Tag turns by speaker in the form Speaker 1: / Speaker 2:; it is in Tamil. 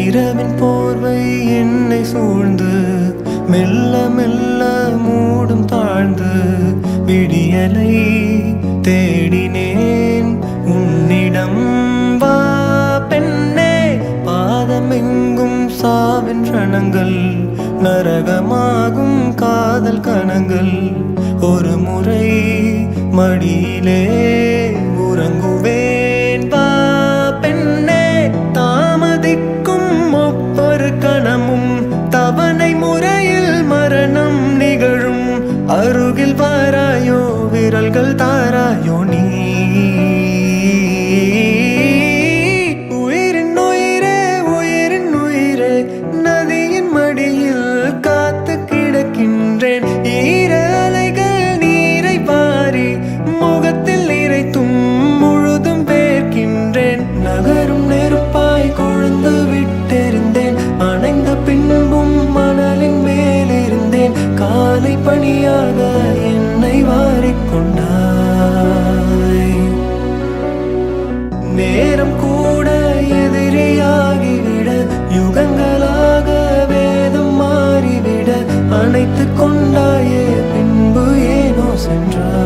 Speaker 1: இரவின் போர்வை என்னை சூழ்ந்து மெல்ல மெல்ல மூடும் தாழ்ந்து விடியலை தேடினேன் உன்னிடம் வா பெண்ணே பாதமெங்கும் சாவின் ரணங்கள் நரகமாகும் காதல் கணங்கள் ஒரு முறை மடியிலே உறங்குவேன் வா பெண்ணே தாமதிக்கும் ஒவ்வொரு கணமும் தவணை முறையில் மரணம் நிகழும் அருகில் வாராயோ விரல்கள் தாராயோ நீ உயிரின் உயிரே உயிரின் உயிரே நதியின் மடியில் காத்து கிடக்கின்றேன் ஈர அலைகள் நீரை பாரி முகத்தில் இறைத்தும் முழுதும் வேர்க்கின்றேன் நகரும் நெருப்பாய் கொழுந்து விட்டெறிந்தேன் அணைந்த பின்பும் மணலின் மேலிருந்தேன் காலை பணியாக என்னை வாரிக்கொண்டாய் நேரம் கூட எதிரியாகிவிட யுகங்களாக வேதம் மாறிவிட அணைத்துக் கொண்டாயே பின்பு ஏனோ சென்றாய்